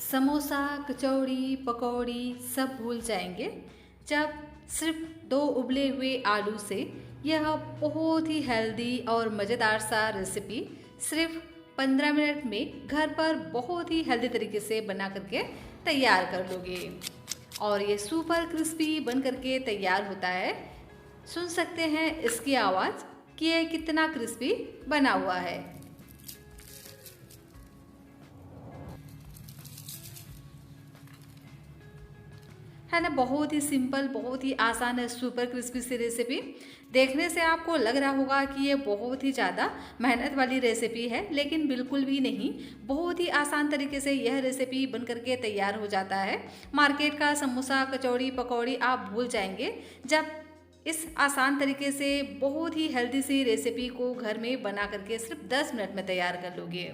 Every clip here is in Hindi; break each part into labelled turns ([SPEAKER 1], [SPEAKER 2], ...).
[SPEAKER 1] समोसा, कचौड़ी, पकौड़ी सब भूल जाएंगे जब सिर्फ 2 उबले हुए आलू से यह बहुत ही हेल्दी और मज़ेदार सा रेसिपी सिर्फ 15 मिनट में घर पर बहुत ही हेल्दी तरीके से बना करके तैयार कर लोगे और ये सुपर क्रिस्पी बन करके तैयार होता है। सुन सकते हैं इसकी आवाज़ कि ये कितना क्रिस्पी बना हुआ है। है ना, बहुत ही सिंपल, बहुत ही आसान है सुपर क्रिस्पी सी रेसिपी। देखने से आपको लग रहा होगा कि ये बहुत ही ज़्यादा मेहनत वाली रेसिपी है, लेकिन बिल्कुल भी नहीं। बहुत ही आसान तरीके से यह रेसिपी बन करके तैयार हो जाता है। मार्केट का समोसा, कचौड़ी, पकौड़ी आप भूल जाएंगे जब इस आसान तरीके से बहुत ही हेल्दी सी रेसिपी को घर में बना करके सिर्फ 10 मिनट में तैयार कर लोगे।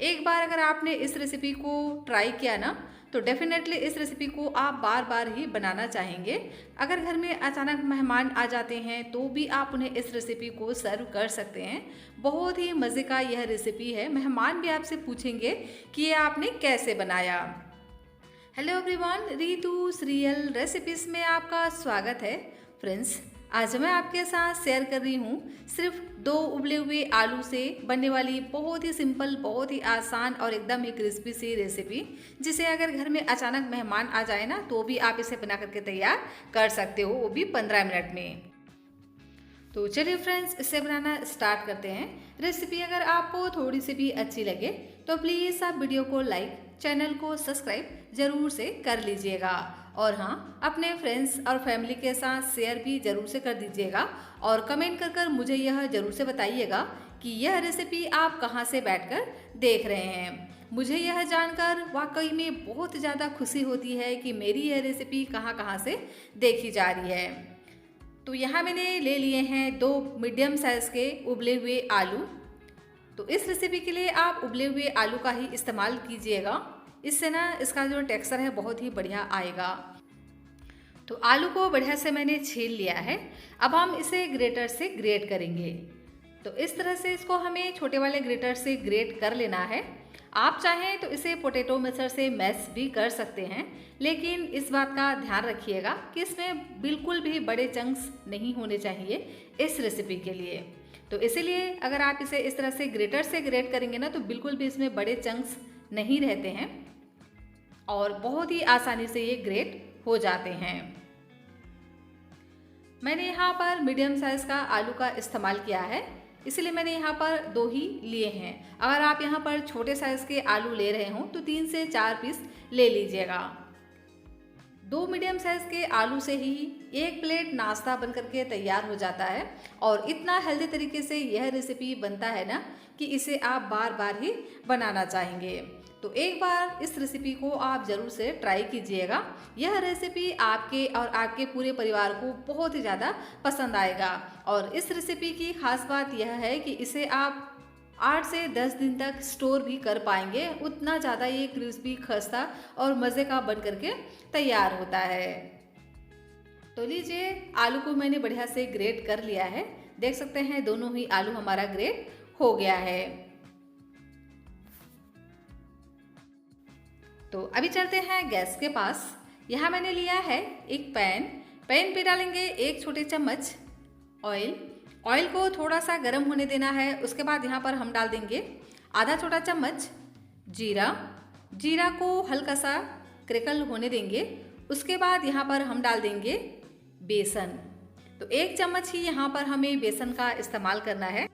[SPEAKER 1] एक बार अगर आपने इस रेसिपी को ट्राई किया ना, तो डेफिनेटली इस रेसिपी को आप बार बार ही बनाना चाहेंगे। अगर घर में अचानक मेहमान आ जाते हैं तो भी आप उन्हें इस रेसिपी को सर्व कर सकते हैं। बहुत ही मज़े का यह रेसिपी है। मेहमान भी आपसे पूछेंगे कि ये आपने कैसे बनाया। Hello everyone, Ritu serial recipes में आपका स्वागत है। फ्रेंड्स, आज मैं आपके साथ शेयर कर रही हूँ सिर्फ 2 उबले हुए आलू से बनने वाली बहुत ही सिंपल, बहुत ही आसान और एकदम ही क्रिस्पी सी रेसिपी, जिसे अगर घर में अचानक मेहमान आ जाए ना तो भी आप इसे बना करके तैयार कर सकते हो, वो भी 15 मिनट में। तो चलिए फ्रेंड्स, इसे बनाना स्टार्ट करते हैं। रेसिपी अगर आपको थोड़ी सी भी अच्छी लगे तो प्लीज़ आप वीडियो को लाइक, चैनल को सब्सक्राइब ज़रूर से कर लीजिएगा और हाँ, अपने फ्रेंड्स और फैमिली के साथ शेयर भी ज़रूर से कर दीजिएगा और कमेंट कर मुझे यह ज़रूर से बताइएगा कि यह रेसिपी आप कहाँ से बैठकर देख रहे हैं। मुझे यह जानकर वाकई में बहुत ज़्यादा खुशी होती है कि मेरी यह रेसिपी कहाँ कहाँ से देखी जा रही है। तो यहाँ मैंने ले लिए हैं 2 मीडियम साइज़ के उबले हुए आलू। तो इस रेसिपी के लिए आप उबले हुए आलू का ही इस्तेमाल कीजिएगा, इससे ना इसका जो टेक्सचर है बहुत ही बढ़िया आएगा। तो आलू को बढ़िया से मैंने छील लिया है। अब हम इसे ग्रेटर से ग्रेट करेंगे। तो इस तरह से इसको हमें छोटे वाले ग्रेटर से ग्रेट कर लेना है। आप चाहें तो इसे पोटैटो मैशर से मैश भी कर सकते हैं, लेकिन इस बात का ध्यान रखिएगा कि इसमें बिल्कुल भी बड़े चंक्स नहीं होने चाहिए इस रेसिपी के लिए। तो इसीलिए अगर आप इसे इस तरह से ग्रेटर से ग्रेट करेंगे ना तो बिल्कुल भी इसमें बड़े चंक्स नहीं रहते हैं और बहुत ही आसानी से ये ग्रेट हो जाते हैं। मैंने यहाँ पर मीडियम साइज़ का आलू का इस्तेमाल किया है, इसलिए मैंने यहाँ पर 2 ही लिए हैं। अगर आप यहाँ पर छोटे साइज़ के आलू ले रहे हों तो 3 से 4 पीस ले लीजिएगा। 2 मीडियम साइज़ के आलू से ही 1 प्लेट नाश्ता बन करके तैयार हो जाता है और इतना हेल्दी तरीके से यह रेसिपी बनता है ना कि इसे आप बार बार ही बनाना चाहेंगे। तो एक बार इस रेसिपी को आप ज़रूर से ट्राई कीजिएगा। यह रेसिपी आपके और आपके पूरे परिवार को बहुत ही ज़्यादा पसंद आएगा और इस रेसिपी की ख़ास बात यह है कि इसे आप 8 से 10 दिन तक स्टोर भी कर पाएंगे। उतना ज़्यादा ये क्रिस्पी, खस्ता और मज़े का बन करके तैयार होता है। तो लीजिए, आलू को मैंने बढ़िया से ग्रेट कर लिया है। देख सकते हैं दोनों ही आलू हमारा ग्रेट हो गया है। तो अभी चलते हैं गैस के पास। यहाँ मैंने लिया है एक पैन पे डालेंगे 1 छोटे चम्मच ऑयल। ऑयल को थोड़ा सा गर्म होने देना है। उसके बाद यहाँ पर हम डाल देंगे आधा छोटा चम्मच जीरा को हल्का सा क्रैकल होने देंगे। उसके बाद यहाँ पर हम डाल देंगे बेसन। तो 1 चम्मच ही यहाँ पर हमें बेसन का इस्तेमाल करना है।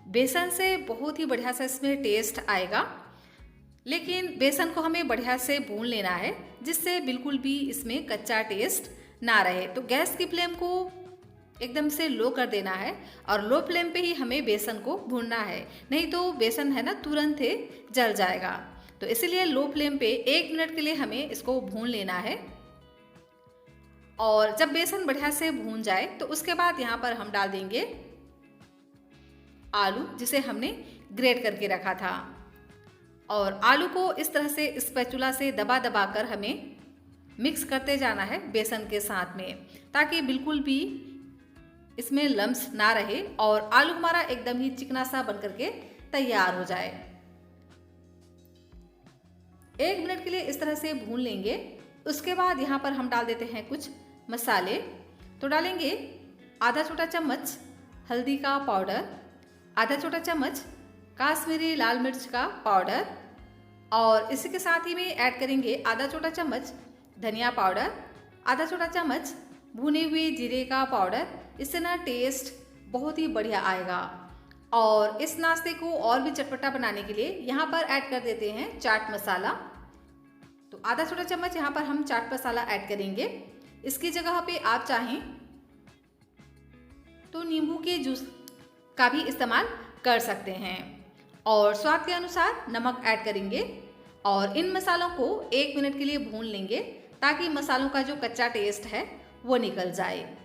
[SPEAKER 1] बेसन से बहुत ही बढ़िया सा इसमें टेस्ट आएगा, लेकिन बेसन को हमें बढ़िया से भून लेना है जिससे बिल्कुल भी इसमें कच्चा टेस्ट ना रहे। तो गैस की फ्लेम को एकदम से लो कर देना है और लो फ्लेम पे ही हमें बेसन को भूनना है, नहीं तो बेसन है ना तुरंत ही जल जाएगा। तो इसीलिए लो फ्लेम पे 1 मिनट के लिए हमें इसको भून लेना है। और जब बेसन बढ़िया से भून जाए तो उसके बाद यहाँ पर हम डाल देंगे आलू जिसे हमने ग्रेट करके रखा था और आलू को इस तरह से स्पैचुला से दबा दबा कर हमें मिक्स करते जाना है बेसन के साथ में, ताकि बिल्कुल भी इसमें लम्स ना रहे और आलू हमारा एकदम ही चिकना सा बन करके तैयार हो जाए। 1 मिनट के लिए इस तरह से भून लेंगे। उसके बाद यहाँ पर हम डाल देते हैं कुछ मसाले। तो डालेंगे आधा छोटा चम्मच हल्दी का पाउडर, आधा छोटा चम्मच काश्मीरी लाल मिर्च का पाउडर, और इसी के साथ ही में ऐड करेंगे आधा छोटा चम्मच धनिया पाउडर, आधा छोटा चम्मच भुने हुए जीरे का पाउडर। इससे ना टेस्ट बहुत ही बढ़िया आएगा। और इस नाश्ते को और भी चटपटा बनाने के लिए यहाँ पर ऐड कर देते हैं चाट मसाला। तो आधा छोटा चम्मच यहाँ पर हम चाट मसाला ऐड करेंगे। इसकी जगह पे आप चाहें तो नींबू के जूस का भी इस्तेमाल कर सकते हैं। और स्वाद के अनुसार नमक ऐड करेंगे और इन मसालों को 1 मिनट के लिए भून लेंगे ताकि मसालों का जो कच्चा टेस्ट है वो निकल जाए।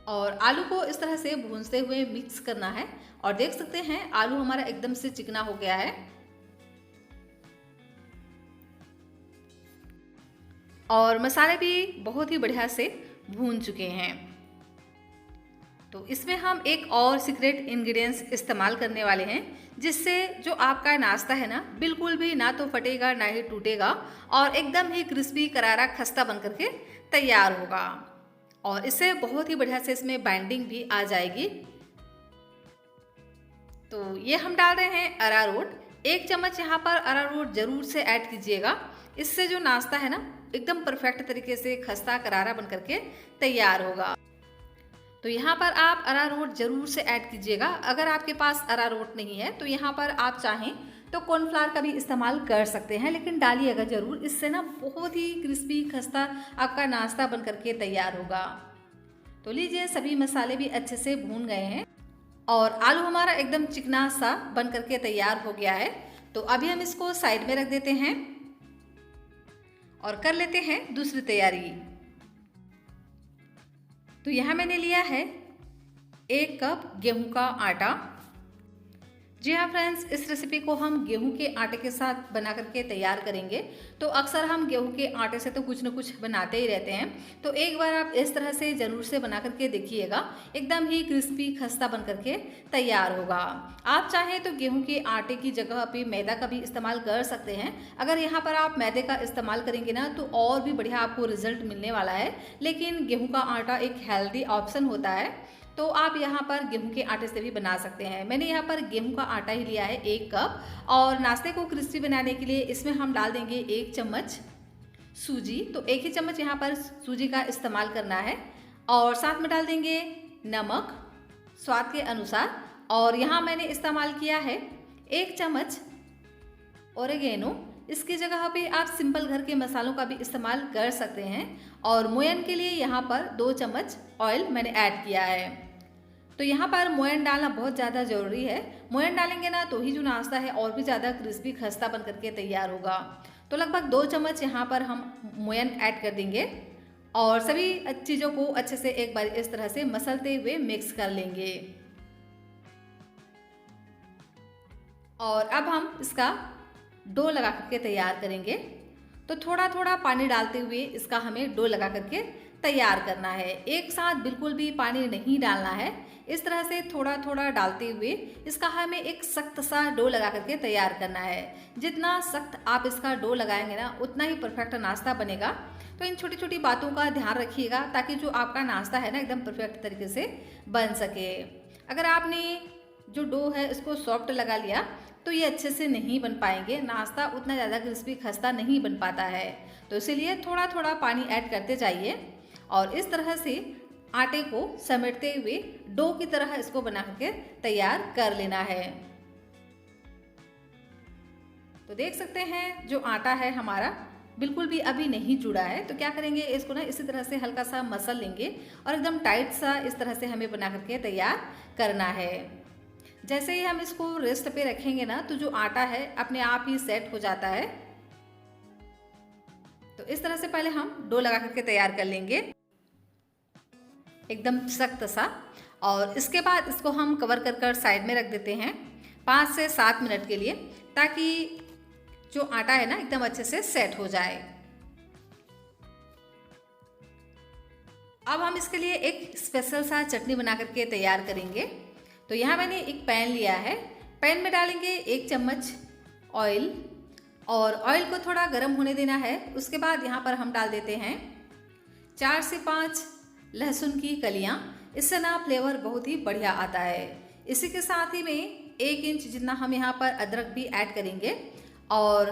[SPEAKER 1] और आलू को इस तरह से भूनते हुए मिक्स करना है। और देख सकते हैं आलू हमारा एकदम से चिकना हो गया है और मसाले भी बहुत ही बढ़िया से भून चुके हैं। तो इसमें हम एक और सीक्रेट इंग्रेडिएंट्स इस्तेमाल करने वाले हैं, जिससे जो आपका नाश्ता है ना बिल्कुल भी ना तो फटेगा ना ही टूटेगा और एकदम ही क्रिस्पी करारा खस्ता बन करके तैयार होगा। और इससे बहुत ही बढ़िया से इसमें बाइंडिंग भी आ जाएगी। तो ये हम डाल रहे हैं अरारोट। 1 चम्मच यहाँ पर अरारोट जरूर से ऐड कीजिएगा। इससे जो नाश्ता है ना एकदम परफेक्ट तरीके से खस्ता करारा बन करके तैयार होगा। तो यहाँ पर आप अरारोट जरूर से ऐड कीजिएगा। अगर आपके पास अरारोट नहीं है तो यहाँ पर आप चाहें तो कॉर्नफ्लावर का भी इस्तेमाल कर सकते हैं, लेकिन डालिएगा ज़रूर। इससे ना बहुत ही क्रिस्पी खस्ता आपका नाश्ता बन करके तैयार होगा। तो लीजिए सभी मसाले भी अच्छे से भून गए हैं और आलू हमारा एकदम चिकना सा बन करके तैयार हो गया है। तो अभी हम इसको साइड में रख देते हैं और कर लेते हैं दूसरी तैयारी। तो यहाँ मैंने लिया है 1 कप गेहूं का आटा। जी हाँ फ्रेंड्स, इस रेसिपी को हम गेहूं के आटे के साथ बना करके तैयार करेंगे। तो अक्सर हम गेहूं के आटे से तो कुछ न कुछ बनाते ही रहते हैं। तो एक बार आप इस तरह से ज़रूर से बना करके देखिएगा, एकदम ही क्रिस्पी खस्ता बन करके तैयार होगा। आप चाहें तो गेहूं के आटे की जगह पे मैदा का भी इस्तेमाल कर सकते हैं। अगर यहाँ पर आप मैदे का इस्तेमाल करेंगे ना तो और भी बढ़िया आपको रिजल्ट मिलने वाला है। लेकिन गेहूँ का आटा एक हेल्दी ऑप्शन होता है, तो आप यहाँ पर गेहूं के आटे से भी बना सकते हैं। मैंने यहाँ पर गेहूं का आटा ही लिया है 1 कप। और नाश्ते को क्रिस्पी बनाने के लिए इसमें हम डाल देंगे 1 चम्मच सूजी। तो 1 ही चम्मच यहाँ पर सूजी का इस्तेमाल करना है। और साथ में डाल देंगे नमक स्वाद के अनुसार। और यहाँ मैंने इस्तेमाल किया है 1 चम्मच ओरेगेनो। इसकी जगह पे आप सिंपल घर के मसालों का भी इस्तेमाल कर सकते हैं। और मोयन के लिए यहाँ पर 2 चम्मच ऑयल मैंने ऐड किया है। तो यहाँ पर मोयन डालना बहुत ज़्यादा ज़रूरी है। मोयन डालेंगे ना तो ही जो नाश्ता है और भी ज़्यादा क्रिस्पी खस्ता बन करके तैयार होगा। तो लगभग 2 चम्मच यहाँ पर हम मोयन ऐड कर देंगे और सभी चीज़ों को अच्छे से एक बार इस तरह से मसलते हुए मिक्स कर लेंगे। और अब हम इसका डो लगा करके तैयार करेंगे। तो थोड़ा थोड़ा पानी डालते हुए इसका हमें डो लगा करके तैयार करना है। एक साथ बिल्कुल भी पानी नहीं डालना है। इस तरह से थोड़ा थोड़ा डालते हुए इसका हमें एक सख्त सा डो लगा करके तैयार करना है। जितना सख्त आप इसका डो लगाएंगे ना उतना ही परफेक्ट नाश्ता बनेगा। तो इन छोटी छोटी बातों का ध्यान रखिएगा ताकि जो आपका नाश्ता है ना एकदम परफेक्ट तरीके से बन सके। अगर आपने जो डो है इसको सॉफ्ट लगा लिया तो ये अच्छे से नहीं बन पाएंगे, नाश्ता उतना ज़्यादा क्रिस्पी खस्ता नहीं बन पाता है। तो इसीलिए थोड़ा थोड़ा पानी ऐड करते जाइए और इस तरह से आटे को समेटते हुए डो की तरह इसको बना करके तैयार कर लेना है। तो देख सकते हैं जो आटा है हमारा बिल्कुल भी अभी नहीं जुड़ा है। तो क्या करेंगे, इसको ना इसी तरह से हल्का सा मसल लेंगे और एकदम टाइट सा इस तरह से हमें बना करके तैयार करना है। जैसे ही हम इसको रेस्ट पे रखेंगे ना तो जो आटा है अपने आप ही सेट हो जाता है। तो इस तरह से पहले हम डो लगा करके तैयार कर लेंगे एकदम सख्त सा। और इसके बाद इसको हम कवर कर साइड में रख देते हैं 5 से 7 मिनट के लिए, ताकि जो आटा है ना एकदम अच्छे से सेट हो जाए। अब हम इसके लिए एक स्पेशल सा चटनी बना करके तैयार करेंगे। तो यहाँ मैंने एक पैन लिया है, पैन में डालेंगे 1 चम्मच ऑयल और ऑयल को थोड़ा गर्म होने देना है। उसके बाद यहाँ पर हम डाल देते हैं 4 से 5 लहसुन की कलियाँ। इससे ना फ्लेवर बहुत ही बढ़िया आता है। इसी के साथ ही में 1 इंच जितना हम यहाँ पर अदरक भी ऐड करेंगे और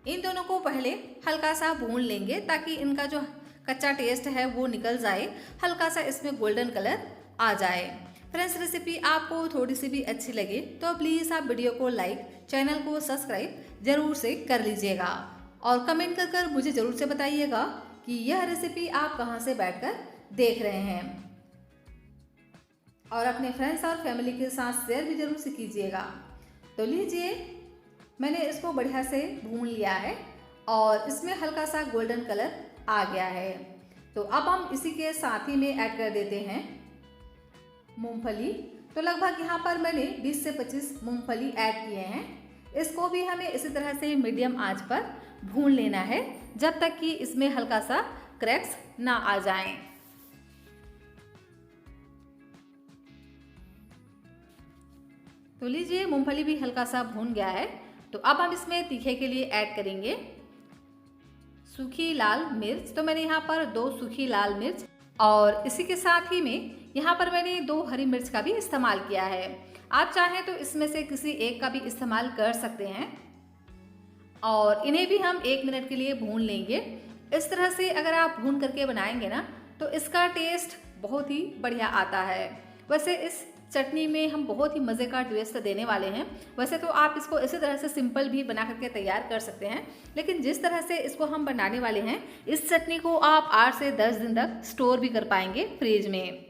[SPEAKER 1] इन दोनों को पहले हल्का सा भून लेंगे ताकि इनका जो कच्चा टेस्ट है वो निकल जाए, हल्का सा इसमें गोल्डन कलर आ जाए। फ्रेंड्स, रेसिपी आपको थोड़ी सी भी अच्छी लगे तो प्लीज़ आप वीडियो को लाइक, चैनल को सब्सक्राइब ज़रूर से कर लीजिएगा और कमेंट कर मुझे ज़रूर से बताइएगा कि यह रेसिपी आप कहाँ से बैठकर देख रहे हैं और अपने फ्रेंड्स और फैमिली के साथ शेयर भी ज़रूर से कीजिएगा। तो लीजिए, मैंने इसको बढ़िया से भून लिया है और इसमें हल्का सा गोल्डन कलर आ गया है। तो अब हम इसी के साथ ही में ऐड कर देते हैं मूंगफली। तो लगभग यहाँ पर मैंने 20 से 25 मूंगफली ऐड किए हैं। इसको भी हमें इसी तरह से मीडियम आंच पर भून लेना है जब तक कि इसमें हल्का सा क्रैक्स ना आ जाएं। तो लीजिए, मूंगफली भी हल्का सा भून गया है। तो अब हम इसमें तीखे के लिए ऐड करेंगे सूखी लाल मिर्च। तो मैंने यहाँ पर 2 सूखी लाल मिर्च और इसी के साथ ही में यहाँ पर मैंने 2 हरी मिर्च का भी इस्तेमाल किया है। आप चाहें तो इसमें से किसी एक का भी इस्तेमाल कर सकते हैं और इन्हें भी हम 1 मिनट के लिए भून लेंगे। इस तरह से अगर आप भून करके बनाएंगे ना तो इसका टेस्ट बहुत ही बढ़िया आता है। वैसे इस चटनी में हम बहुत ही मज़े का ट्विस्ट देने वाले हैं। वैसे तो आप इसको इसी तरह से सिंपल भी बना करके तैयार कर सकते हैं, लेकिन जिस तरह से इसको हम बनाने वाले हैं, इस चटनी को आप 8 से 10 दिन तक स्टोर भी कर पाएंगे फ्रिज में।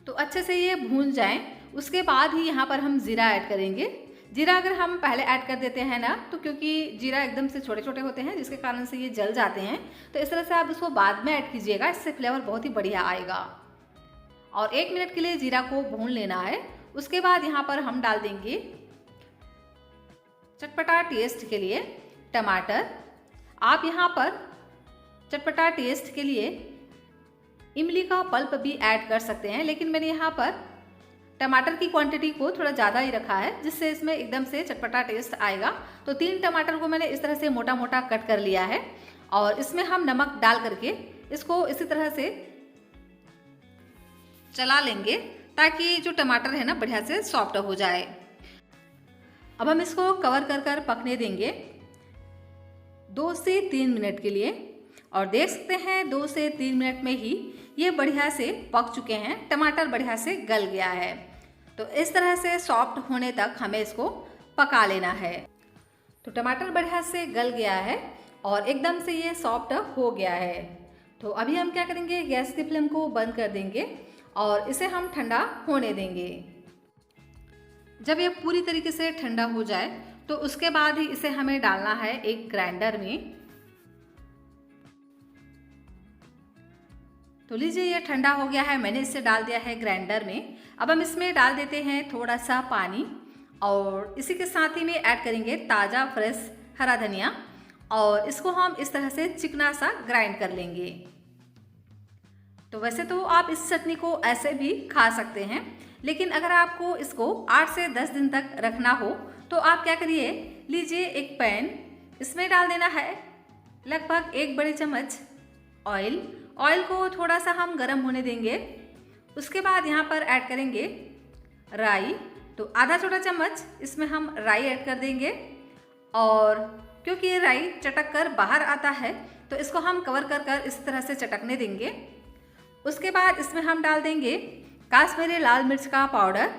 [SPEAKER 1] तो अच्छे से ये भून जाएं, उसके बाद ही यहाँ पर हम ज़ीरा ऐड करेंगे। जीरा अगर हम पहले ऐड कर देते हैं ना तो क्योंकि जीरा एकदम से छोटे छोटे होते हैं जिसके कारण से ये जल जाते हैं, तो इस तरह से आप इसको बाद में ऐड कीजिएगा, इससे फ्लेवर बहुत ही बढ़िया आएगा। और 1 मिनट के लिए जीरा को भून लेना है। उसके बाद यहाँ पर हम डाल देंगे चटपटा टेस्ट के लिए टमाटर। आप यहाँ पर चटपटा टेस्ट के लिए इमली का पल्प भी ऐड कर सकते हैं, लेकिन मैंने यहाँ पर टमाटर की क्वांटिटी को थोड़ा ज़्यादा ही रखा है जिससे इसमें एकदम से चटपटा टेस्ट आएगा। तो 3 टमाटर को मैंने इस तरह से मोटा मोटा कट कर लिया है और इसमें हम नमक डाल करके इसको इसी तरह से चला लेंगे ताकि जो टमाटर है ना बढ़िया से सॉफ्ट हो जाए। अब हम इसको कवर कर पकने देंगे 2 से 3 मिनट के लिए और देख सकते हैं 2 से 3 मिनट में ही ये बढ़िया से पक चुके हैं, टमाटर बढ़िया से गल गया है। तो इस तरह से सॉफ्ट होने तक हमें इसको पका लेना है। तो टमाटर बढ़िया से गल गया है और एकदम से ये सॉफ्ट हो गया है। तो अभी हम क्या करेंगे, गैस की फ्लेम को बंद कर देंगे और इसे हम ठंडा होने देंगे। जब ये पूरी तरीके से ठंडा हो जाए तो उसके बाद ही इसे हमें डालना है एक ग्राइंडर में। तो लीजिए, ये ठंडा हो गया है, मैंने इसे डाल दिया है ग्राइंडर में। अब हम इसमें डाल देते हैं थोड़ा सा पानी और इसी के साथ ही में ऐड करेंगे ताज़ा फ्रेश हरा धनिया और इसको हम इस तरह से चिकना सा ग्राइंड कर लेंगे। तो वैसे तो आप इस चटनी को ऐसे भी खा सकते हैं, लेकिन अगर आपको इसको 8 से 10 दिन तक रखना हो तो आप क्या करिए, लीजिए एक पैन, इसमें डाल देना है लगभग 1 बड़े चम्मच ऑयल। ऑयल को थोड़ा सा हम गर्म होने देंगे। उसके बाद यहाँ पर ऐड करेंगे राई। तो आधा छोटा चम्मच इसमें हम राई ऐड कर देंगे और क्योंकि ये राई चटक कर बाहर आता है तो इसको हम कवर कर इस तरह से चटकने देंगे। उसके बाद इसमें हम डाल देंगे काश्मीरी लाल मिर्च का पाउडर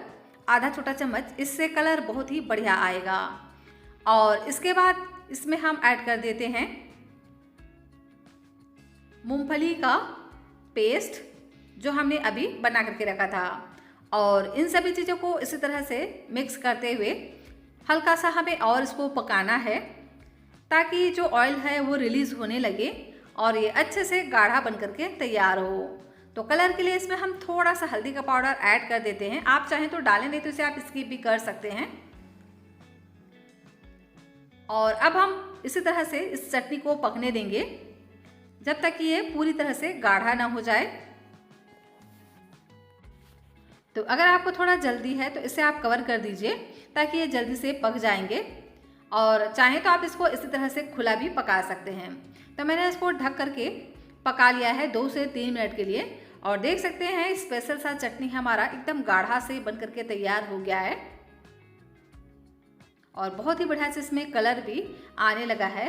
[SPEAKER 1] आधा छोटा चम्मच, इससे कलर बहुत ही बढ़िया आएगा। और इसके बाद इसमें हम ऐड कर देते हैं मूंगफली का पेस्ट जो हमने अभी बना करके रखा था और इन सभी चीज़ों को इसी तरह से मिक्स करते हुए हल्का सा हमें और इसको पकाना है ताकि जो ऑयल है वो रिलीज़ होने लगे और ये अच्छे से गाढ़ा बन करके तैयार हो। तो कलर के लिए इसमें हम थोड़ा सा हल्दी का पाउडर ऐड कर देते हैं। आप चाहें तो डालें, नहीं तो इसे आप स्किप भी कर सकते हैं। और अब हम इसी तरह से इस चटनी को पकने देंगे जब तक कि ये पूरी तरह से गाढ़ा ना हो जाए। तो अगर आपको थोड़ा जल्दी है तो इसे आप कवर कर दीजिए ताकि ये जल्दी से पक जाएंगे। और चाहें तो आप इसको इसी तरह से खुला भी पका सकते हैं। तो मैंने इसको ढक करके पका लिया है 2 से 3 मिनट के लिए। और देख सकते हैं स्पेशल सा चटनी हमारा एकदम गाढ़ा से बन करके तैयार हो गया है और बहुत ही बढ़िया से इसमें कलर भी आने लगा है,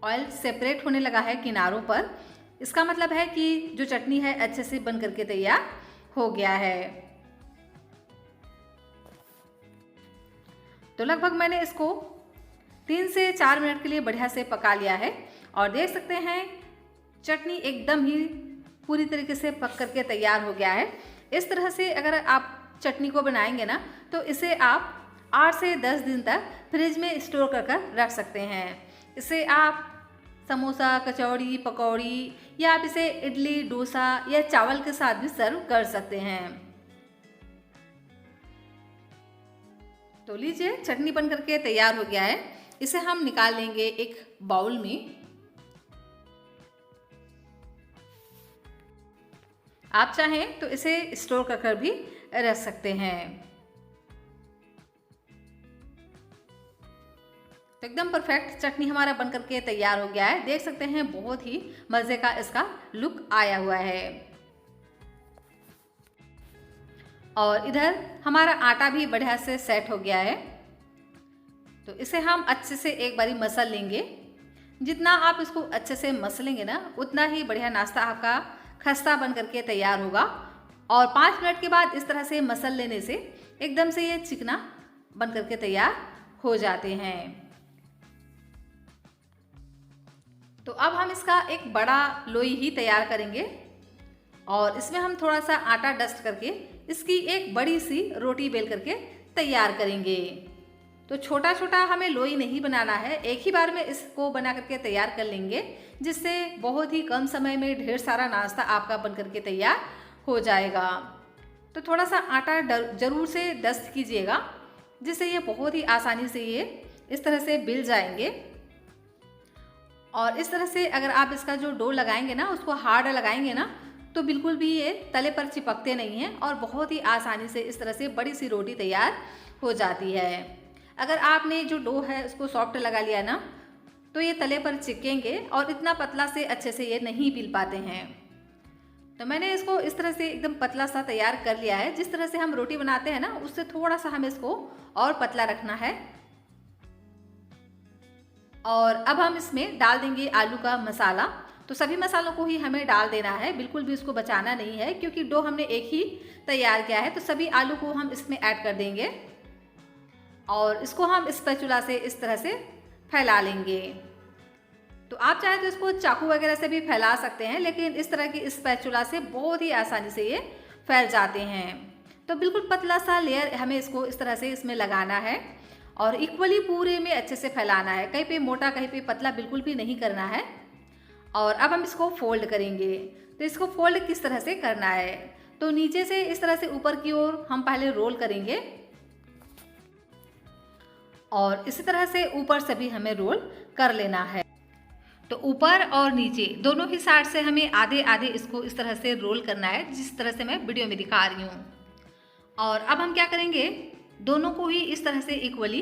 [SPEAKER 1] ऑयल सेपरेट होने लगा है किनारों पर। इसका मतलब है कि जो चटनी है अच्छे से बन करके तैयार हो गया है। तो लगभग मैंने इसको 3 से 4 मिनट के लिए बढ़िया से पका लिया है और देख सकते हैं चटनी एकदम ही पूरी तरीके से पक करके तैयार हो गया है। इस तरह से अगर आप चटनी को बनाएंगे ना तो इसे आप 8 से 10 दिन तक फ्रिज में स्टोर कर रख सकते हैं। इसे आप समोसा, कचौड़ी, पकौड़ी या आप इसे इडली, डोसा या चावल के साथ भी सर्व कर सकते हैं। तो लीजिए चटनी बन करके तैयार हो गया है। इसे हम निकाल लेंगे एक बाउल में। आप चाहें तो इसे स्टोर कर भी रख सकते हैं। तो एकदम परफेक्ट चटनी हमारा बन करके तैयार हो गया है। देख सकते हैं बहुत ही मज़े का इसका लुक आया हुआ है। और इधर हमारा आटा भी बढ़िया से सेट हो गया है। तो इसे हम अच्छे से एक बारी मसल लेंगे। जितना आप इसको अच्छे से मसलेंगे ना उतना ही बढ़िया नाश्ता आपका खस्ता बन करके तैयार होगा। और 5 मिनट के बाद इस तरह से मसल लेने से एकदम से ये चिकना बन करके तैयार हो जाते हैं। तो अब हम इसका एक बड़ा लोई ही तैयार करेंगे और इसमें हम थोड़ा सा आटा डस्ट करके इसकी एक बड़ी सी रोटी बेल करके तैयार करेंगे। तो छोटा छोटा हमें लोई नहीं बनाना है, एक ही बार में इसको बना करके तैयार कर लेंगे, जिससे बहुत ही कम समय में ढेर सारा नाश्ता आपका बन करके तैयार हो जाएगा। तो थोड़ा सा आटा जरूर से डस्ट कीजिएगा, जिससे ये बहुत ही आसानी से ये इस तरह से बिल जाएंगे। और इस तरह से अगर आप इसका जो डो लगाएंगे ना उसको हार्ड लगाएंगे ना तो बिल्कुल भी ये तले पर चिपकते नहीं हैं और बहुत ही आसानी से इस तरह से बड़ी सी रोटी तैयार हो जाती है। अगर आपने जो डो है उसको सॉफ्ट लगा लिया ना तो ये तले पर चिपकेंगे और इतना पतला से अच्छे से ये नहीं बिल पाते हैं। तो मैंने इसको इस तरह से एकदम पतला सा तैयार कर लिया है। जिस तरह से हम रोटी बनाते हैं ना उससे थोड़ा सा हमें इसको और पतला रखना है। और अब हम इसमें डाल देंगे आलू का मसाला। तो सभी मसालों को ही हमें डाल देना है, बिल्कुल भी इसको बचाना नहीं है, क्योंकि डो हमने एक ही तैयार किया है। तो सभी आलू को हम इसमें ऐड कर देंगे और इसको हम स्पैचुला से इस तरह से फैला लेंगे। तो आप चाहे तो इसको चाकू वगैरह से भी फैला सकते हैं, लेकिन इस तरह की स्पैचुला से बहुत ही आसानी से ये फैल जाते हैं। तो बिल्कुल पतला सा लेयर हमें इसको इस तरह से इसमें लगाना है और इक्वली पूरे में अच्छे से फैलाना है, कहीं पे मोटा कहीं पे पतला बिल्कुल भी नहीं करना है। और अब हम इसको फोल्ड करेंगे। तो इसको फोल्ड किस तरह से करना है, तो नीचे से इस तरह से ऊपर की ओर हम पहले रोल करेंगे और इसी तरह से ऊपर से भी हमें रोल कर लेना है। तो ऊपर और नीचे दोनों ही साइड से हमें आधे आधे इसको इस तरह से रोल करना है, जिस तरह से मैं वीडियो में दिखा रही हूँ। और अब हम क्या करेंगे, दोनों को ही इस तरह से इक्वली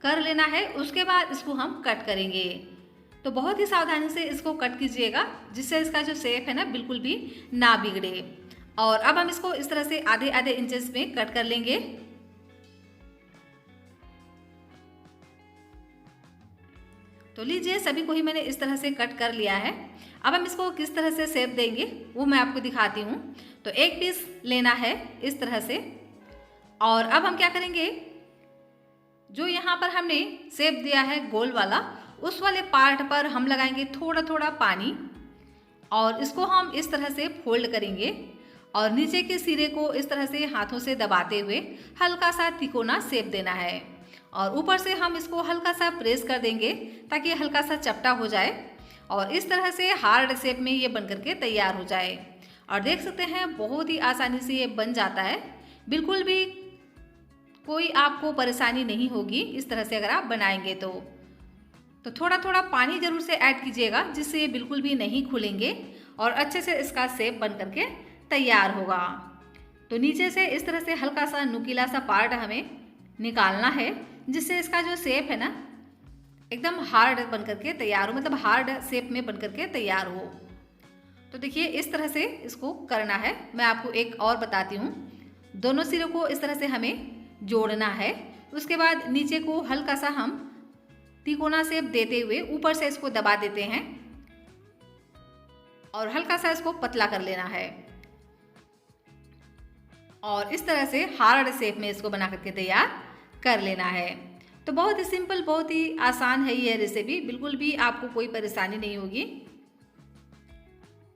[SPEAKER 1] कर लेना है। उसके बाद इसको हम कट करेंगे। तो बहुत ही सावधानी से इसको कट कीजिएगा, जिससे इसका जो शेप है ना बिल्कुल भी ना बिगड़े। और अब हम इसको इस तरह से आधे आधे इंचेस में कट कर लेंगे। तो लीजिए सभी को ही मैंने इस तरह से कट कर लिया है। अब हम इसको किस तरह से शेप देंगे वो मैं आपको दिखाती हूँ। तो एक पीस लेना है इस तरह से और अब हम क्या करेंगे, जो यहाँ पर हमने शेप दिया है गोल वाला, उस वाले पार्ट पर हम लगाएंगे थोड़ा थोड़ा पानी और इसको हम इस तरह से फोल्ड करेंगे और नीचे के सिरे को इस तरह से हाथों से दबाते हुए हल्का सा तिकोना शेप देना है। और ऊपर से हम इसको हल्का सा प्रेस कर देंगे ताकि हल्का सा चपटा हो जाए और इस तरह से हार्ड शेप में ये बन करके तैयार हो जाए। और देख सकते हैं बहुत ही आसानी से ये बन जाता है, बिल्कुल भी कोई आपको परेशानी नहीं होगी इस तरह से अगर आप बनाएंगे तो थोड़ा थोड़ा पानी जरूर से ऐड कीजिएगा, जिससे ये बिल्कुल भी नहीं खुलेंगे और अच्छे से इसका शेप बन करके तैयार होगा। तो नीचे से इस तरह से हल्का सा नुकीला सा पार्ट हमें निकालना है, जिससे इसका जो शेप है ना एकदम हार्ड बन करके तैयार हो, मतलब हार्ड शेप में बन करके तैयार हो। तो देखिए इस तरह से इसको करना है। मैं आपको एक और बताती हूँ। दोनों सिरों को इस तरह से हमें जोड़ना है। उसके बाद नीचे को हल्का सा हम तिकोना शेप देते हुए ऊपर से इसको दबा देते हैं और हल्का सा इसको पतला कर लेना है और इस तरह से हार्ड शेप में इसको बना करके तैयार कर लेना है। तो बहुत ही सिंपल, बहुत ही आसान है ये रेसिपी, बिल्कुल भी आपको कोई परेशानी नहीं होगी।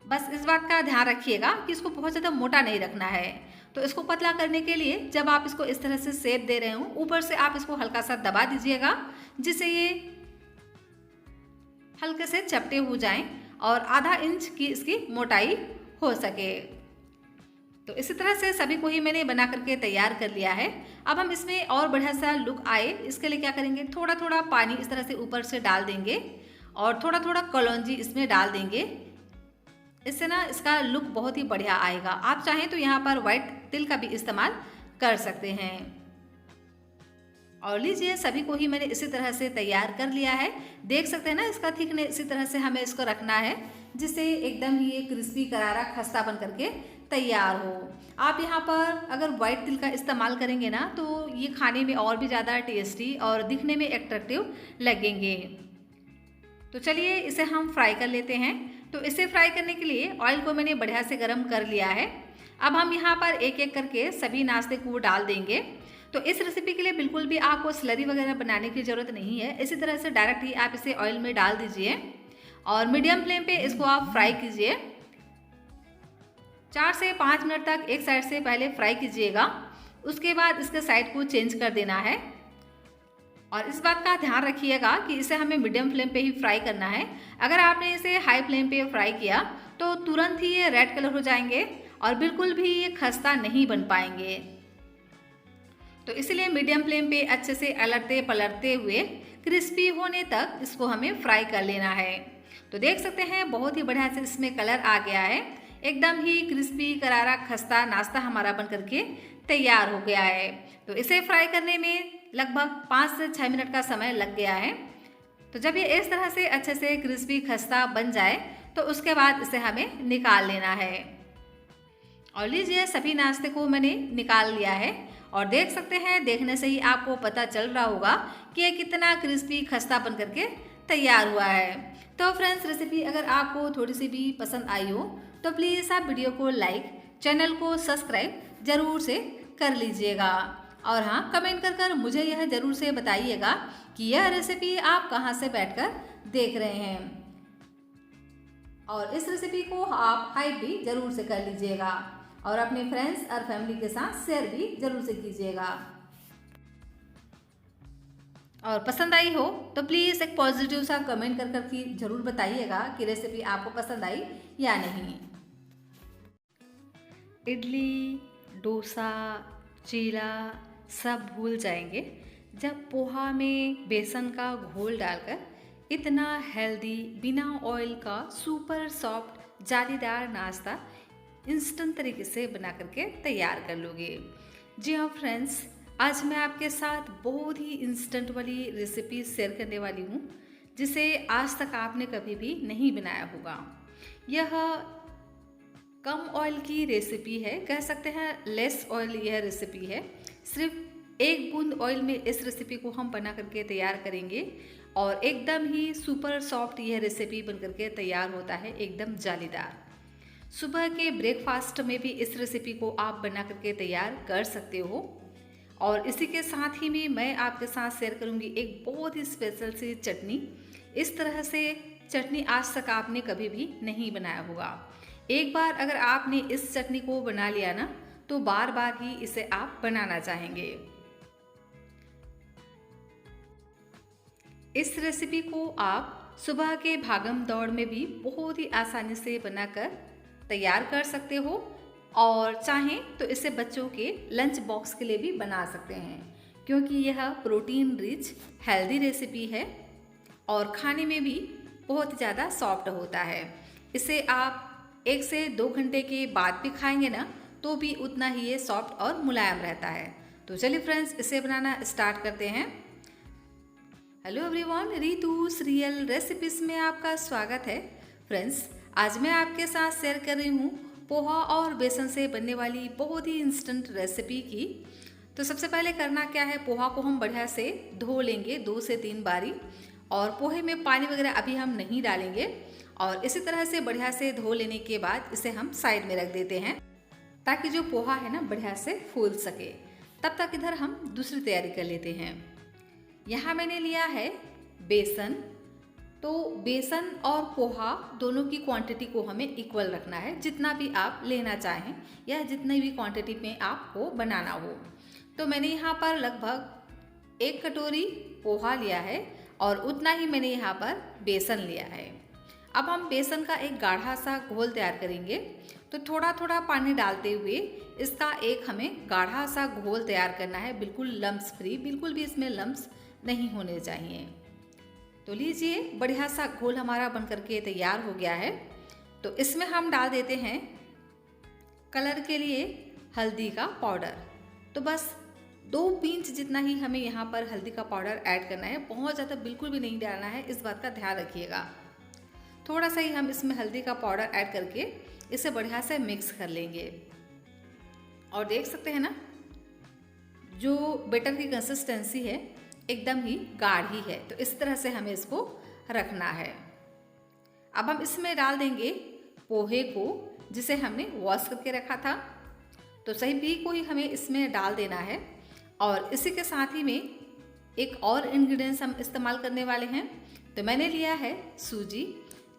[SPEAKER 1] बस इस बात का ध्यान रखिएगा कि इसको बहुत ज़्यादा मोटा नहीं रखना है। तो इसको पतला करने के लिए जब आप इसको इस तरह से शेप दे रहे हो, ऊपर से आप इसको हल्का सा दबा दीजिएगा, जिससे ये हल्के से चपटे हो जाएं और आधा इंच की इसकी मोटाई हो सके। तो इसी तरह से सभी को ही मैंने बना करके तैयार कर लिया है। अब हम इसमें और बढ़िया सा लुक आए, इसके लिए क्या करेंगे, थोड़ा थोड़ा पानी इस तरह से ऊपर से डाल देंगे और थोड़ा थोड़ा कलौंजी इसमें डाल देंगे। इससे ना इसका लुक बहुत ही बढ़िया आएगा। आप चाहें तो यहाँ पर व्हाइट तिल का भी इस्तेमाल कर सकते हैं। और लीजिए सभी को ही मैंने इसी तरह से तैयार कर लिया है। देख सकते हैं ना इसका थिकनेस इसी तरह से हमें इसको रखना है, जिससे एकदम ही ये क्रिस्पी करारा खस्ता बन करके तैयार हो। आप यहाँ पर अगर व्हाइट तिल का इस्तेमाल करेंगे ना तो ये खाने में और भी ज़्यादा टेस्टी और दिखने में एट्रैक्टिव लगेंगे। तो चलिए इसे हम फ्राई कर लेते हैं। तो इसे फ्राई करने के लिए ऑयल को मैंने बढ़िया से गर्म कर लिया है। अब हम यहाँ पर एक एक करके सभी नाश्ते को डाल देंगे। तो इस रेसिपी के लिए बिल्कुल भी आपको स्लरी वगैरह बनाने की ज़रूरत नहीं है। इसी तरह से डायरेक्ट ही आप इसे ऑयल में डाल दीजिए और मीडियम फ्लेम पे इसको आप फ्राई कीजिए। 4 से 5 मिनट तक एक साइड से पहले फ्राई कीजिएगा। उसके बाद इसके साइड को चेंज कर देना है और इस बात का ध्यान रखिएगा कि इसे हमें मीडियम फ्लेम पे ही फ्राई करना है। अगर आपने इसे हाई फ्लेम पे फ्राई किया तो तुरंत ही ये रेड कलर हो जाएंगे और बिल्कुल भी ये खस्ता नहीं बन पाएंगे। तो इसलिए मीडियम फ्लेम पे अच्छे से अलटते पलटते हुए क्रिस्पी होने तक इसको हमें फ्राई कर लेना है। तो देख सकते हैं बहुत ही बढ़िया से इसमें कलर आ गया है। एकदम ही क्रिस्पी करारा खस्ता नाश्ता हमारा बन करके तैयार हो गया है। तो इसे फ्राई करने में लगभग 5 से 6 मिनट का समय लग गया है। तो जब ये इस तरह से अच्छे से क्रिस्पी खस्ता बन जाए तो उसके बाद इसे हमें निकाल लेना है। और लीजिए सभी नाश्ते को मैंने निकाल लिया है और देख सकते हैं, देखने से ही आपको पता चल रहा होगा कि ये कितना क्रिस्पी खस्ता बन करके तैयार हुआ है। तो फ्रेंड्स रेसिपी अगर आपको थोड़ी सी भी पसंद आई हो तो प्लीज़ आप वीडियो को लाइक, चैनल को सब्सक्राइब ज़रूर से कर लीजिएगा। और हाँ, कमेंट कर मुझे यह ज़रूर से बताइएगा कि यह रेसिपी आप कहाँ से बैठकर देख रहे हैं और इस रेसिपी को आप हाइप भी ज़रूर से कर लीजिएगा और अपने फ्रेंड्स और फैमिली के साथ शेयर भी ज़रूर से कीजिएगा। और पसंद आई हो तो प्लीज़ एक पॉजिटिव सा कमेंट कर ज़रूर बताइएगा कि रेसिपी आपको पसंद आई या नहीं। इडली, डोसा, चीला सब भूल जाएंगे जब पोहा में बेसन का घोल डालकर इतना हेल्दी बिना ऑयल का सुपर सॉफ्ट जालीदार नाश्ता इंस्टेंट तरीके से बना करके तैयार कर लोगे। जी हाँ फ्रेंड्स, आज मैं आपके साथ बहुत ही इंस्टेंट वाली रेसिपी शेयर करने वाली हूँ जिसे आज तक आपने कभी भी नहीं बनाया होगा। यह कम ऑयल की रेसिपी है, कह सकते हैं लेस ऑयल यह रेसिपी है। सिर्फ 1 बूंद ऑयल में इस रेसिपी को हम बना करके तैयार करेंगे और एकदम ही सुपर सॉफ्ट यह रेसिपी बन करके तैयार होता है, एकदम जालीदार। सुबह के ब्रेकफास्ट में भी इस रेसिपी को आप बना करके तैयार कर सकते हो। और इसी के साथ ही में मैं आपके साथ शेयर करूंगी एक बहुत ही स्पेशल सी चटनी। इस तरह से चटनी आज तक आपने कभी भी नहीं बनाया होगा। एक बार अगर आपने इस चटनी को बना लिया ना तो बार बार ही इसे आप बनाना चाहेंगे। इस रेसिपी को आप सुबह के भागम दौड़ में भी बहुत ही आसानी से बनाकर तैयार कर सकते हो और चाहें तो इसे बच्चों के लंच बॉक्स के लिए भी बना सकते हैं, क्योंकि यह प्रोटीन रिच हेल्दी रेसिपी है और खाने में भी बहुत ज़्यादा सॉफ्ट होता है। इसे आप 1 से 2 घंटे के बाद भी खाएंगे ना तो भी उतना ही ये सॉफ्ट और मुलायम रहता है। तो चलिए फ्रेंड्स, इसे बनाना स्टार्ट करते हैं। हेलो एवरीवन, रितुस रियल रेसिपीज में आपका स्वागत है। फ्रेंड्स, आज मैं आपके साथ शेयर कर रही हूँ पोहा और बेसन से बनने वाली बहुत ही इंस्टेंट रेसिपी की। तो सबसे पहले करना क्या है, पोहा को हम बढ़िया से धो लेंगे 2 से 3 बारी, और पोहे में पानी वगैरह अभी हम नहीं डालेंगे। और इसी तरह से बढ़िया से धो लेने के बाद इसे हम साइड में रख देते हैं ताकि जो पोहा है ना बढ़िया से फूल सके। तब तक इधर हम दूसरी तैयारी कर लेते हैं। यहाँ मैंने लिया है बेसन। तो बेसन और पोहा दोनों की क्वांटिटी को हमें इक्वल रखना है, जितना भी आप लेना चाहें या जितनी भी क्वांटिटी में आपको बनाना हो। तो मैंने यहाँ पर लगभग 1 कटोरी पोहा लिया है और उतना ही मैंने यहाँ पर बेसन लिया है। अब हम बेसन का एक गाढ़ा सा घोल तैयार करेंगे। तो थोड़ा थोड़ा पानी डालते हुए इसका एक हमें गाढ़ा सा घोल तैयार करना है, बिल्कुल लम्स फ्री, बिल्कुल भी इसमें लम्स नहीं होने चाहिए। तो लीजिए, बढ़िया सा घोल हमारा बन करके तैयार हो गया है। तो इसमें हम डाल देते हैं कलर के लिए हल्दी का पाउडर। तो बस 2 पिंच जितना ही हमें यहाँ पर हल्दी का पाउडर ऐड करना है, बहुत ज़्यादा बिल्कुल भी नहीं डालना है, इस बात का ध्यान रखिएगा। थोड़ा सा ही हम इसमें हल्दी का पाउडर ऐड करके इसे बढ़िया से मिक्स कर लेंगे। और देख सकते हैं ना, जो बैटर की कंसिस्टेंसी है एकदम ही गाढ़ी है। तो इस तरह से हमें इसको रखना है। अब हम इसमें डाल देंगे पोहे को, जिसे हमने वॉश करके रखा था। तो सभी को ही हमें इसमें डाल देना है। और इसी के साथ ही में एक और इंग्रेडिएंट्स हम इस्तेमाल करने वाले हैं। तो मैंने लिया है सूजी।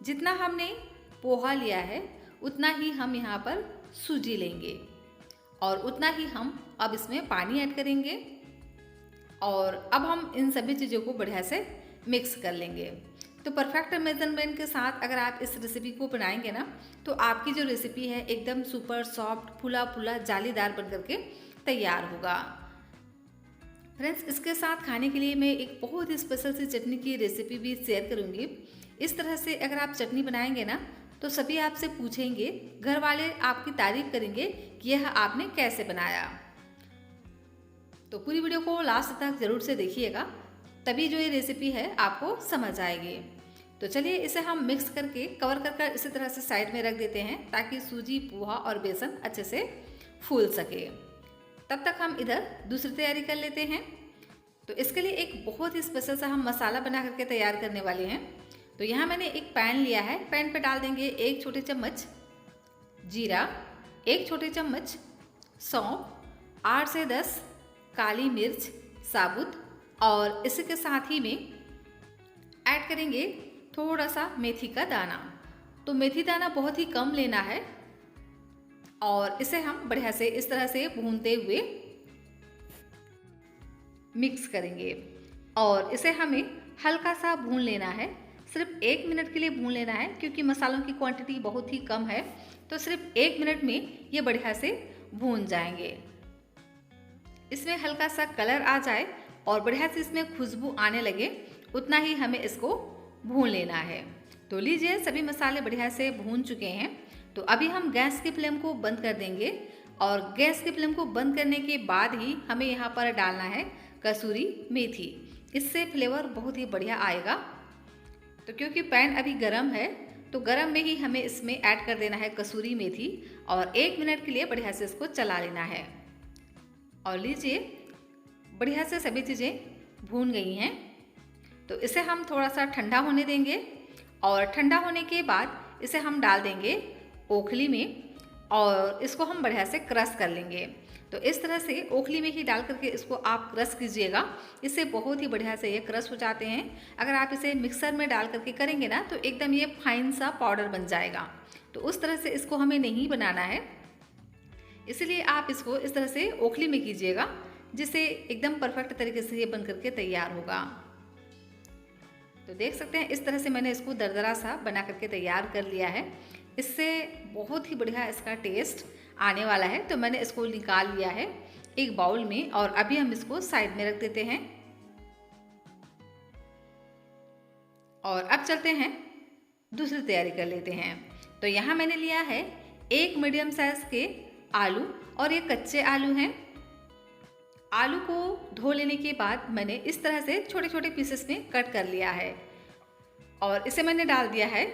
[SPEAKER 1] जितना हमने पोहा लिया है उतना ही हम यहाँ पर सूजी लेंगे, और उतना ही हम अब इसमें पानी ऐड करेंगे। और अब हम इन सभी चीज़ों को बढ़िया से मिक्स कर लेंगे। तो परफेक्ट मेजरमेंट के साथ अगर आप इस रेसिपी को बनाएंगे ना, तो आपकी जो रेसिपी है एकदम सुपर सॉफ्ट, फूला फूला, जालीदार बन करके तैयार होगा। फ्रेंड्स, इसके साथ खाने के लिए मैं एक बहुत ही स्पेशल सी चटनी की रेसिपी भी शेयर करूँगी। इस तरह से अगर आप चटनी बनाएंगे ना, तो सभी आपसे पूछेंगे, घर वाले आपकी तारीफ करेंगे कि यह आपने कैसे बनाया। तो पूरी वीडियो को लास्ट तक जरूर से देखिएगा, तभी जो ये रेसिपी है आपको समझ आएगी। तो चलिए, इसे हम मिक्स करके कवर कर इसी तरह से साइड में रख देते हैं ताकि सूजी, पोहा और बेसन अच्छे से फूल सके। तब तक हम इधर दूसरी तैयारी कर लेते हैं। तो इसके लिए एक बहुत ही स्पेशल सा हम मसाला बना करके तैयार करने वाले हैं। तो यहाँ मैंने एक पैन लिया है। पैन पे डाल देंगे 1 छोटे चम्मच जीरा, 1 छोटे चम्मच सौंफ, 8 से 10 काली मिर्च साबुत, और इसी के साथ ही में ऐड करेंगे थोड़ा सा मेथी का दाना। तो मेथी दाना बहुत ही कम लेना है, और इसे हम बढ़िया से इस तरह से भूनते हुए मिक्स करेंगे। और इसे हमें हल्का सा भून लेना है, सिर्फ 1 मिनट के लिए भून लेना है, क्योंकि मसालों की क्वांटिटी बहुत ही कम है। तो सिर्फ 1 मिनट में ये बढ़िया से भून जाएंगे। इसमें हल्का सा कलर आ जाए और बढ़िया से इसमें खुशबू आने लगे, उतना ही हमें इसको भून लेना है। तो लीजिए, सभी मसाले बढ़िया से भून चुके हैं। तो अभी हम गैस की फ्लेम को बंद कर देंगे, और गैस की फ्लेम को बंद करने के बाद ही हमें यहाँ पर डालना है कसूरी मेथी। इससे फ्लेवर बहुत ही बढ़िया आएगा। तो क्योंकि पैन अभी गर्म है, तो गर्म में ही हमें इसमें ऐड कर देना है कसूरी मेथी, और 1 मिनट के लिए बढ़िया से इसको चला लेना है। और लीजिए, बढ़िया से सभी चीज़ें भून गई हैं। तो इसे हम थोड़ा सा ठंडा होने देंगे, और ठंडा होने के बाद इसे हम डाल देंगे ओखली में, और इसको हम बढ़िया से क्रश कर लेंगे। तो इस तरह से ओखली में ही डाल करके इसको आप क्रश कीजिएगा, इससे बहुत ही बढ़िया से ये क्रश हो जाते हैं। अगर आप इसे मिक्सर में डाल करके करेंगे ना, तो एकदम ये फाइन सा पाउडर बन जाएगा। तो उस तरह से इसको हमें नहीं बनाना है, इसलिए आप इसको इस तरह से ओखली में कीजिएगा, जिससे एकदम परफेक्ट तरीके से ये बन करके तैयार होगा। तो देख सकते हैं, इस तरह से मैंने इसको दरदरा सा बना करके तैयार कर लिया है। इससे बहुत ही बढ़िया इसका टेस्ट आने वाला है। तो मैंने इसको निकाल लिया है एक बाउल में, और अभी हम इसको साइड में रख देते हैं। और अब चलते हैं दूसरी तैयारी कर लेते हैं। तो यहाँ मैंने लिया है 1 मीडियम साइज़ के आलू, और ये कच्चे आलू हैं। आलू को धो लेने के बाद मैंने इस तरह से छोटे छोटे पीसेस में कट कर लिया है और इसे मैंने डाल दिया है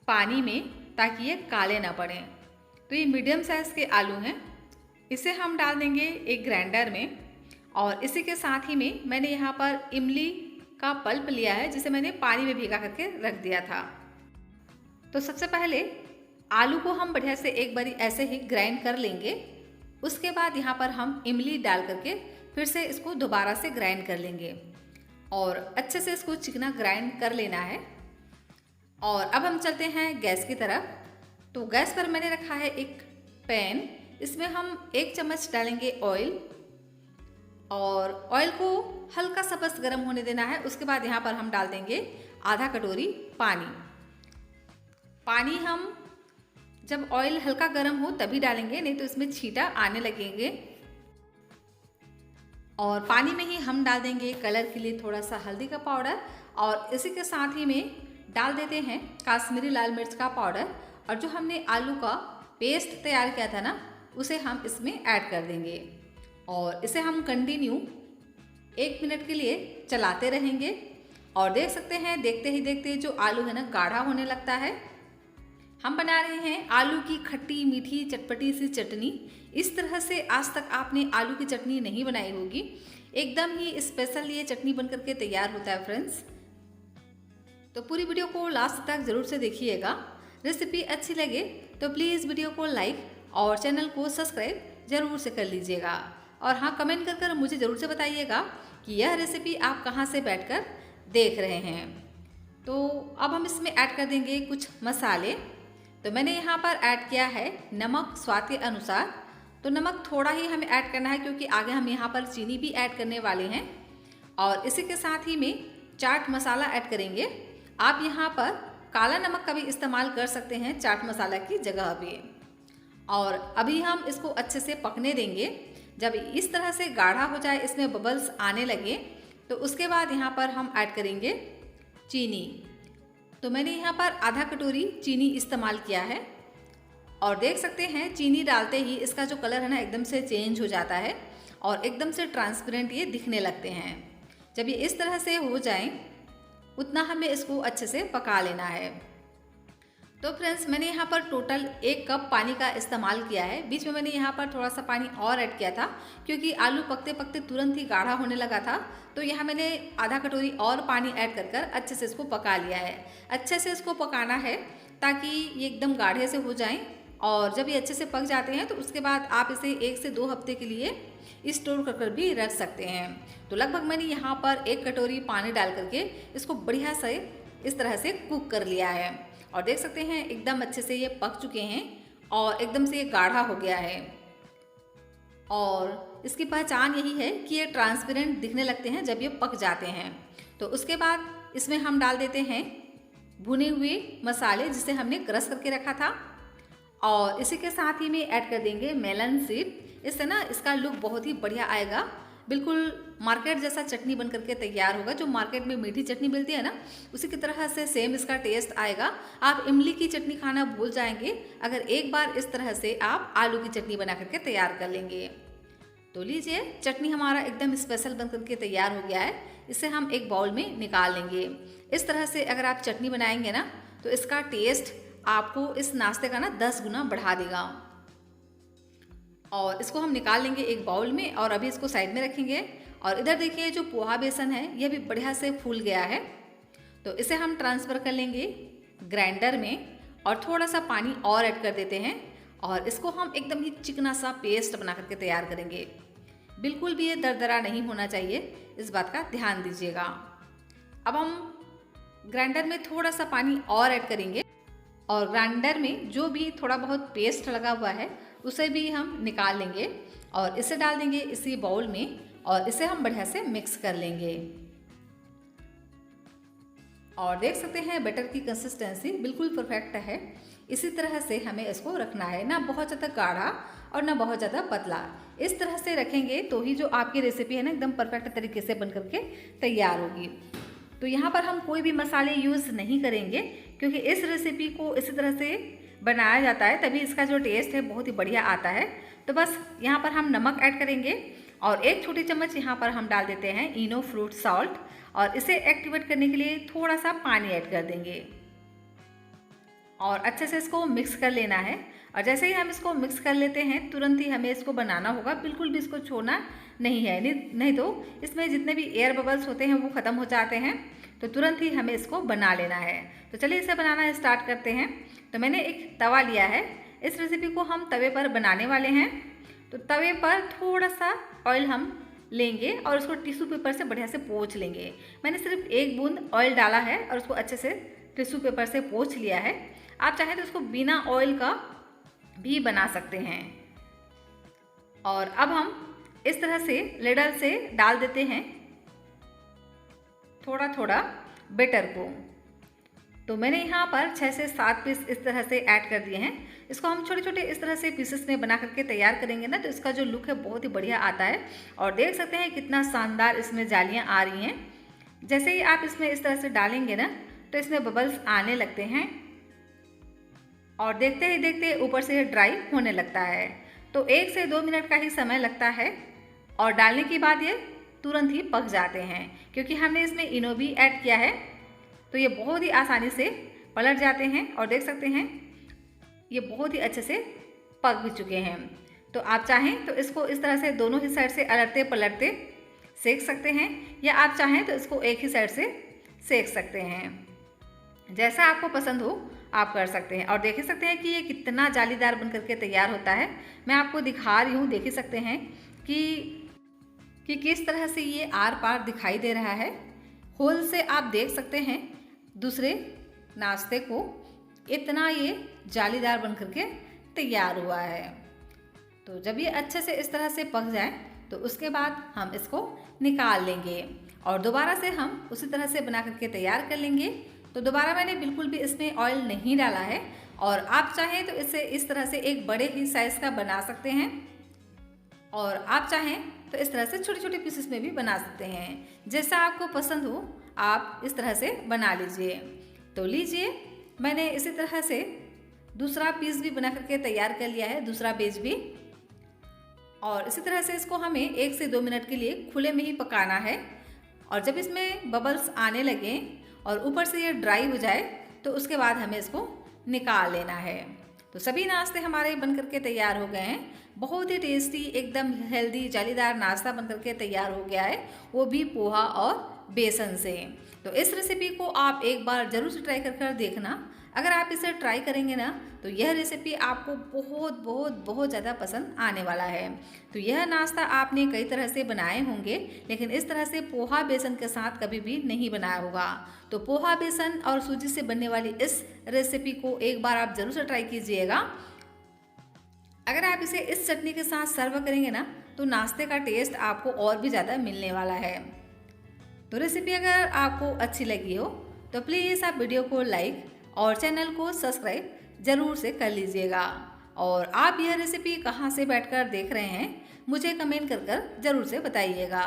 [SPEAKER 1] पानी में ताकि ये काले ना पड़े। तो ये मीडियम साइज़ के आलू हैं, इसे हम डाल देंगे एक ग्राइंडर में। और इसी के साथ ही में मैंने यहाँ पर इमली का पल्प लिया है जिसे मैंने पानी में भिगा करके रख दिया था। तो सबसे पहले आलू को हम बढ़िया से एक बारी ऐसे ही ग्राइंड कर लेंगे। उसके बाद यहाँ पर हम इमली डाल करके फिर से इसको दोबारा से ग्राइंड कर लेंगे और अच्छे से इसको चिकना ग्राइंड कर लेना है। और अब हम चलते हैं गैस की तरफ। तो गैस पर मैंने रखा है एक पैन, इसमें हम 1 चम्मच डालेंगे ऑयल और ऑयल को हल्का सा बस गर्म होने देना है। उसके बाद यहाँ पर हम डाल देंगे आधा कटोरी पानी। पानी हम जब ऑयल हल्का गर्म हो तभी डालेंगे, नहीं तो इसमें छींटा आने लगेंगे। और पानी में ही हम डाल देंगे कलर के लिए थोड़ा सा हल्दी का पाउडर और इसी के साथ ही में डाल देते हैं काश्मीरी लाल मिर्च का पाउडर। और जो हमने आलू का पेस्ट तैयार किया था ना, उसे हम इसमें ऐड कर देंगे और इसे हम कंटिन्यू 1 मिनट के लिए चलाते रहेंगे। और देख सकते हैं देखते ही देखते जो आलू है ना गाढ़ा होने लगता है। हम बना रहे हैं आलू की खट्टी मीठी चटपटी सी चटनी। इस तरह से आज तक आपने आलू की चटनी नहीं बनाई होगी, एकदम ही स्पेशल ये चटनी बन करके तैयार होता है फ्रेंड्स। तो पूरी वीडियो को लास्ट तक ज़रूर से देखिएगा। रेसिपी अच्छी लगे तो प्लीज़ वीडियो को लाइक और चैनल को सब्सक्राइब ज़रूर से कर लीजिएगा। और हाँ, कमेंट कर मुझे ज़रूर से बताइएगा कि यह रेसिपी आप कहाँ से बैठकर देख रहे हैं। तो अब हम इसमें ऐड कर देंगे कुछ मसाले। तो मैंने यहाँ पर ऐड किया है नमक स्वाद के अनुसार। तो नमक थोड़ा ही हमें ऐड करना है क्योंकि आगे हम यहाँ पर चीनी भी ऐड करने वाले हैं। और इसी के साथ ही में चाट मसाला ऐड करेंगे। आप यहाँ पर काला नमक का भी इस्तेमाल कर सकते हैं चाट मसाला की जगह पे। और अभी हम इसको अच्छे से पकने देंगे। जब इस तरह से गाढ़ा हो जाए, इसमें बबल्स आने लगे, तो उसके बाद यहाँ पर हम ऐड करेंगे चीनी। तो मैंने यहाँ पर आधा कटोरी चीनी इस्तेमाल किया है। और देख सकते हैं चीनी डालते ही इसका जो कलर है ना एकदम से चेंज हो जाता है और एकदम से ट्रांसपेरेंट ये दिखने लगते हैं। जब ये इस तरह से हो जाएं, उतना हमें इसको अच्छे से पका लेना है। तो फ्रेंड्स, मैंने यहाँ पर टोटल 1 कप पानी का इस्तेमाल किया है। बीच में मैंने यहाँ पर थोड़ा सा पानी और ऐड किया था क्योंकि आलू पकते पकते तुरंत ही गाढ़ा होने लगा था। तो यहाँ मैंने आधा कटोरी और पानी ऐड कर अच्छे से इसको पका लिया है। अच्छे से इसको पकाना है ताकि ये एकदम गाढ़े से हो जाएं। और जब ये अच्छे से पक जाते हैं तो उसके बाद आप इसे 1 से 2 हफ्ते के लिए स्टोर कर भी रख सकते हैं। तो लगभग मैंने यहाँ पर 1 कटोरी पानी डाल करके इसको बढ़िया से इस तरह से कुक कर लिया है। और देख सकते हैं एकदम अच्छे से ये पक चुके हैं और एकदम से ये गाढ़ा हो गया है। और इसकी पहचान यही है कि ये ट्रांसपेरेंट दिखने लगते हैं जब ये पक जाते हैं। तो उसके बाद इसमें हम डाल देते हैं भुने हुए मसाले जिसे हमने क्रश करके रखा था। और इसी के साथ ही में ऐड कर देंगे मेलन सीड। इससे ना इसका लुक बहुत ही बढ़िया आएगा, बिल्कुल मार्केट जैसा चटनी बन करके तैयार होगा। जो मार्केट में मीठी चटनी मिलती है ना, उसी की तरह से सेम इसका टेस्ट आएगा। आप इमली की चटनी खाना भूल जाएंगे अगर एक बार इस तरह से आप आलू की चटनी बना करके तैयार कर लेंगे। तो लीजिए, चटनी हमारा एकदम स्पेशल बन करके तैयार हो गया है। इसे हम एक बाउल में निकाल लेंगे। इस तरह से अगर आप चटनी बनाएंगे ना तो इसका टेस्ट आपको इस नाश्ते का ना 10 गुना बढ़ा देगा। और इसको हम निकाल लेंगे एक बाउल में और अभी इसको साइड में रखेंगे। और इधर देखिए जो पोहा बेसन है यह भी बढ़िया से फूल गया है। तो इसे हम ट्रांसफ़र कर लेंगे ग्राइंडर में और थोड़ा सा पानी और ऐड कर देते हैं और इसको हम एकदम ही चिकना सा पेस्ट बना करके तैयार करेंगे। बिल्कुल भी ये दरदरा नहीं होना चाहिए, इस बात का ध्यान दीजिएगा। अब हम ग्राइंडर में थोड़ा सा पानी और ऐड करेंगे और ग्राइंडर में जो भी थोड़ा बहुत पेस्ट लगा हुआ है उसे भी हम निकाल लेंगे और इसे डाल देंगे इसी बाउल में और इसे हम बढ़िया से मिक्स कर लेंगे। और देख सकते हैं बैटर की कंसिस्टेंसी बिल्कुल परफेक्ट है। इसी तरह से हमें इसको रखना है, ना बहुत ज़्यादा गाढ़ा और ना बहुत ज़्यादा पतला। इस तरह से रखेंगे तो ही जो आपकी रेसिपी है ना एकदम परफेक्ट तरीके से बन करके तैयार होगी। तो यहाँ पर हम कोई भी मसाले यूज़ नहीं करेंगे क्योंकि इस रेसिपी को इसी तरह से बनाया जाता है तभी इसका जो टेस्ट है बहुत ही बढ़िया आता है। तो बस यहाँ पर हम नमक ऐड करेंगे और 1 छोटी चम्मच यहाँ पर हम डाल देते हैं इनो फ्रूट सॉल्ट और इसे एक्टिवेट करने के लिए थोड़ा सा पानी ऐड कर देंगे और अच्छे से इसको मिक्स कर लेना है। और जैसे ही हम इसको मिक्स कर लेते हैं तुरंत ही हमें इसको बनाना होगा, बिल्कुल भी इसको छोड़ना नहीं है, नहीं तो इसमें जितने भी एयर बबल्स होते हैं वो ख़त्म हो जाते हैं। तो तुरंत ही हमें इसको बना लेना है। तो चलिए इसे बनाना स्टार्ट करते हैं। तो मैंने एक तवा लिया है, इस रेसिपी को हम तवे पर बनाने वाले हैं। तो तवे पर थोड़ा सा ऑयल हम लेंगे और उसको टिश्यू पेपर से बढ़िया से पोंछ लेंगे। मैंने सिर्फ 1 बूंद ऑयल डाला है और उसको अच्छे से टिश्यू पेपर से पोंछ लिया है। आप चाहें तो इसको बिना ऑयल का भी बना सकते हैं। और अब हम इस तरह से लेडल से डाल देते हैं थोड़ा थोड़ा बैटर को। तो मैंने यहाँ पर 6 से 7 पीस इस तरह से ऐड कर दिए हैं। इसको हम छोटे छोटे इस तरह से पीसेस में बना करके तैयार करेंगे ना, तो इसका जो लुक है बहुत ही बढ़िया आता है। और देख सकते हैं कितना शानदार इसमें जालियाँ आ रही हैं। जैसे ही आप इसमें इस तरह से डालेंगे ना तो इसमें बबल्स आने लगते हैं और देखते ही देखते ऊपर से ड्राई होने लगता है। तो 1 से 2 मिनट का ही समय लगता है और डालने के बाद ये तुरंत ही पक जाते हैं क्योंकि हमने इसमें इनो भी ऐड किया है। तो ये बहुत ही आसानी से पलट जाते हैं और देख सकते हैं ये बहुत ही अच्छे से पक भी चुके हैं। तो आप चाहें तो इसको इस तरह से दोनों ही साइड से अलटते पलटते सेक सकते हैं या आप चाहें तो इसको एक ही साइड से सेक सकते हैं। जैसा आपको पसंद हो आप कर सकते हैं। और देख ही सकते हैं कि ये कितना जालीदार बन करके तैयार होता है। मैं आपको दिखा रही हूँ, देख ही सकते हैं कि किस तरह से ये आर पार दिखाई दे रहा है। होल से आप देख सकते हैं दूसरे नाश्ते को, इतना ये जालीदार बन करके तैयार हुआ है। तो जब ये अच्छे से इस तरह से पक जाए तो उसके बाद हम इसको निकाल लेंगे और दोबारा से हम उसी तरह से बना करके तैयार कर लेंगे। तो दोबारा मैंने बिल्कुल भी इसमें ऑयल नहीं डाला है और आप चाहें तो इसे इस तरह से एक बड़े ही साइज़ का बना सकते हैं और आप चाहें तो इस तरह से छोटे छोटे पीसेस में भी बना सकते हैं। जैसा आपको पसंद हो आप इस तरह से बना लीजिए। तो लीजिए, मैंने इसी तरह से दूसरा पीस भी बना करके तैयार कर लिया है, दूसरा बेच भी। और इसी तरह से इसको हमें 1 से 2 मिनट के लिए खुले में ही पकाना है। और जब इसमें बबल्स आने लगें और ऊपर से ये ड्राई हो जाए तो उसके बाद हमें इसको निकाल लेना है। तो सभी नाश्ते हमारे बन करके तैयार हो गए हैं। बहुत ही टेस्टी, एकदम हेल्दी, जालीदार नाश्ता बन करके तैयार हो गया है, वो भी पोहा और बेसन से। तो इस रेसिपी को आप एक बार ज़रूर से ट्राई कर देखना। अगर आप इसे ट्राई करेंगे ना तो यह रेसिपी आपको बहुत बहुत बहुत ज़्यादा पसंद आने वाला है। तो यह नाश्ता आपने कई तरह से बनाए होंगे लेकिन इस तरह से पोहा बेसन के साथ कभी भी नहीं बनाया होगा। तो पोहा बेसन और सूजी से बनने वाली इस रेसिपी को एक बार आप ज़रूर से ट्राई कीजिएगा। अगर आप इसे इस चटनी के साथ सर्व करेंगे ना तो नाश्ते का टेस्ट आपको और भी ज़्यादा मिलने वाला है। तो रेसिपी अगर आपको अच्छी लगी हो तो प्लीज़ आप वीडियो को लाइक और चैनल को सब्सक्राइब ज़रूर से कर लीजिएगा। और आप यह रेसिपी कहाँ से बैठकर देख रहे हैं मुझे कमेंट कर ज़रूर से बताइएगा।